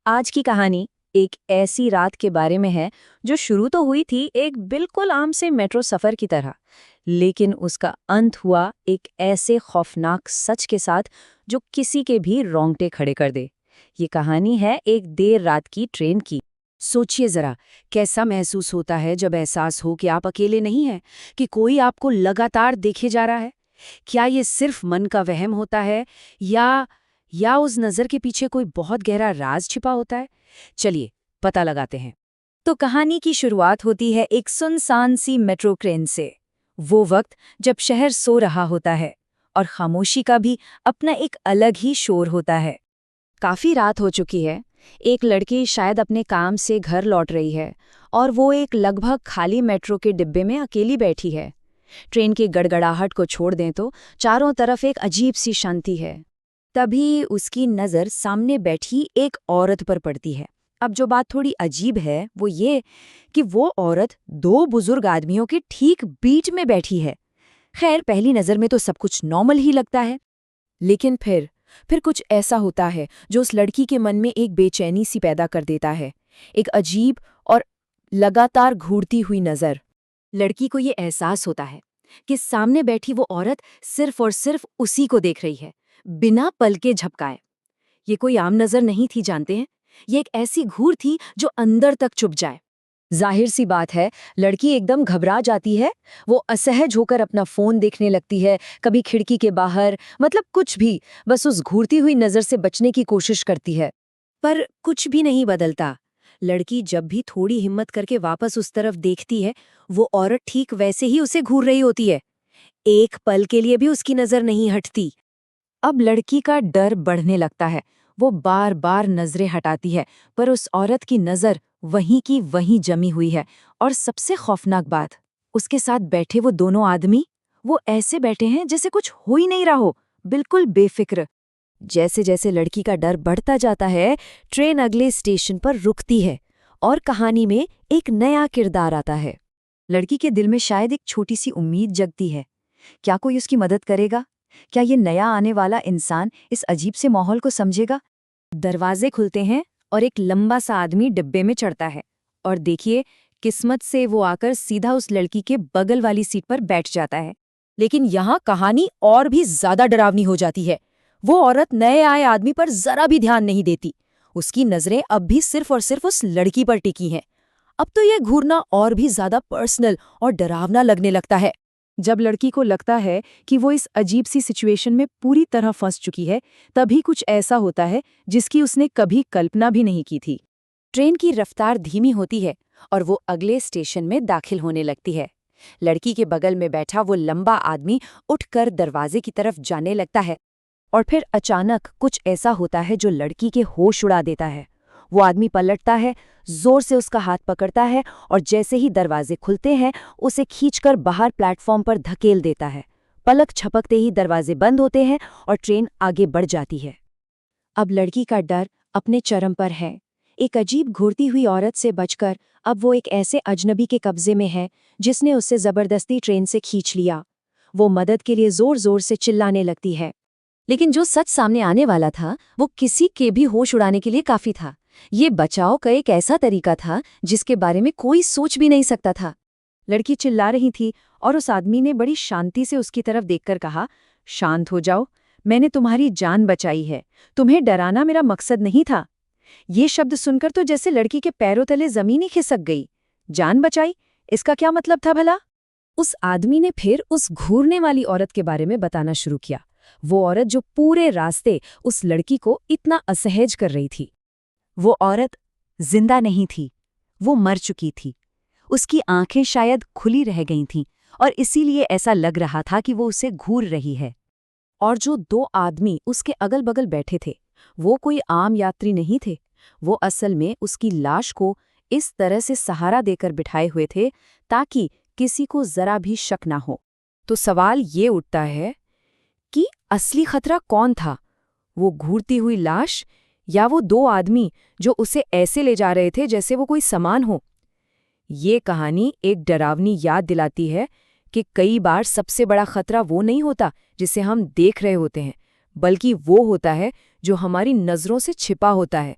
आज की कहानी एक ऐसी रात के बारे में है जो शुरू तो हुई थी एक बिल्कुल आम से मेट्रो सफर की तरह, लेकिन उसका अंत हुआ एक ऐसे खौफनाक सच के साथ जो किसी के भी रोंगटे खड़े कर दे। ये कहानी है एक देर रात की ट्रेन की। सोचिए जरा, कैसा महसूस होता है जब एहसास हो कि आप अकेले नहीं हैं, कि कोई आपको लगातार देखे जा रहा है। क्या ये सिर्फ मन का वहम होता है या उस नज़र के पीछे कोई बहुत गहरा राज छिपा होता है? चलिए पता लगाते हैं। तो कहानी की शुरुआत होती है एक सुनसान सी मेट्रो ट्रेन से। वो वक्त जब शहर सो रहा होता है और खामोशी का भी अपना एक अलग ही शोर होता है। काफी रात हो चुकी है। एक लड़की शायद अपने काम से घर लौट रही है और वो एक लगभग खाली मेट्रो के डिब्बे में अकेली बैठी है। ट्रेन की गड़गड़ाहट को छोड़ दें तो चारों तरफ एक अजीब सी शांति है। तभी उसकी नज़र सामने बैठी एक औरत पर पड़ती है। अब जो बात थोड़ी अजीब है वो ये कि वो औरत दो बुजुर्ग आदमियों के ठीक बीच में बैठी है। खैर, पहली नज़र में तो सब कुछ नॉर्मल ही लगता है, लेकिन फिर कुछ ऐसा होता है जो उस लड़की के मन में एक बेचैनी सी पैदा कर देता है। एक अजीब और लगातार घूरती हुई नज़र। लड़की को ये एहसास होता है कि सामने बैठी वो औरत सिर्फ और सिर्फ उसी को देख रही है, बिना पलके झपकाए। ये कोई आम नज़र नहीं थी, जानते हैं। ये एक ऐसी घूर थी जो अंदर तक चुभ जाए। जाहिर सी बात है, लड़की एकदम घबरा जाती है। वो असहज होकर अपना फोन देखने लगती है, कभी खिड़की के बाहर, मतलब कुछ भी, बस उस घूरती हुई नज़र से बचने की कोशिश करती है। पर कुछ भी नहीं बदलता। लड़की जब भी थोड़ी हिम्मत करके वापस उस तरफ देखती है, वो औरत ठीक वैसे ही उसे घूर रही होती है। एक पल के लिए भी उसकी नज़र नहीं हटती। अब लड़की का डर बढ़ने लगता है। वो बार बार नजरें हटाती है, पर उस औरत की नज़र वहीं की वहीं जमी हुई है। और सबसे खौफनाक बात, उसके साथ बैठे वो दोनों आदमी, वो ऐसे बैठे हैं जैसे कुछ हो ही नहीं रहा हो, बिल्कुल बेफिक्र। जैसे जैसे लड़की का डर बढ़ता जाता है, ट्रेन अगले स्टेशन पर रुकती है और कहानी में एक नया किरदार आता है। लड़की के दिल में शायद एक छोटी सी उम्मीद जगती है। क्या कोई उसकी मदद करेगा? क्या ये नया आने वाला इंसान इस अजीब से माहौल को समझेगा? दरवाजे खुलते हैं और एक लंबा सा आदमी डिब्बे में चढ़ता है। और देखिए, किस्मत से वो आकर सीधा उस लड़की के बगल वाली सीट पर बैठ जाता है। लेकिन यहाँ कहानी और भी ज्यादा डरावनी हो जाती है। वो औरत नए आए आदमी पर जरा भी ध्यान नहीं देती। उसकी नजरें अब भी सिर्फ और सिर्फ उस लड़की पर टिकी हैं। अब तो ये घूरना और भी ज्यादा पर्सनल और डरावना लगने लगता है। जब लड़की को लगता है कि वो इस अजीब सी सिचुएशन में पूरी तरह फंस चुकी है, तभी कुछ ऐसा होता है जिसकी उसने कभी कल्पना भी नहीं की थी। ट्रेन की रफ्तार धीमी होती है और वो अगले स्टेशन में दाखिल होने लगती है। लड़की के बगल में बैठा वो लंबा आदमी उठकर दरवाजे की तरफ जाने लगता है। और फिर अचानक कुछ ऐसा होता है जो लड़की के होश उड़ा देता है। वो आदमी पलटता है, जोर से उसका हाथ पकड़ता है और जैसे ही दरवाजे खुलते हैं, उसे खींचकर बाहर प्लेटफॉर्म पर धकेल देता है। पलक झपकते ही दरवाजे बंद होते हैं और ट्रेन आगे बढ़ जाती है। अब लड़की का डर अपने चरम पर है। एक अजीब घूरती हुई औरत से बचकर अब वो एक ऐसे अजनबी के कब्जे में है जिसने उसे जबरदस्ती ट्रेन से खींच लिया। वो मदद के लिए जोर जोर से चिल्लाने लगती है, लेकिन जो सच सामने आने वाला था वो किसी के भी होश उड़ाने के लिए काफी था। ये बचाव का एक ऐसा तरीका था जिसके बारे में कोई सोच भी नहीं सकता था। लड़की चिल्ला रही थी और उस आदमी ने बड़ी शांति से उसकी तरफ देखकर कहा, शांत हो जाओ, मैंने तुम्हारी जान बचाई है, तुम्हें डराना मेरा मकसद नहीं था। ये शब्द सुनकर तो जैसे लड़की के पैरों तले जमीन ही खिसक गई। जान बचाई, इसका क्या मतलब था भला? उस आदमी ने फिर उस घूरने वाली औरत के बारे में बताना शुरू किया। वो औरत जो पूरे रास्ते उस लड़की को इतना असहज कर रही थी। वो औरत जिंदा नहीं थी, वो मर चुकी थी। उसकी आंखें शायद खुली रह गई थीं और इसीलिए ऐसा लग रहा था कि वो उसे घूर रही है। और जो दो आदमी उसके अगल बगल बैठे थे, वो कोई आम यात्री नहीं थे। वो असल में उसकी लाश को इस तरह से सहारा देकर बिठाए हुए थे ताकि किसी को जरा भी शक ना हो। तो सवाल ये उठता है कि असली खतरा कौन था, वो घूरती हुई लाश या वो दो आदमी जो उसे ऐसे ले जा रहे थे जैसे वो कोई सामान हो। ये कहानी एक डरावनी याद दिलाती है कि कई बार सबसे बड़ा खतरा वो नहीं होता जिसे हम देख रहे होते हैं, बल्कि वो होता है जो हमारी नज़रों से छिपा होता है।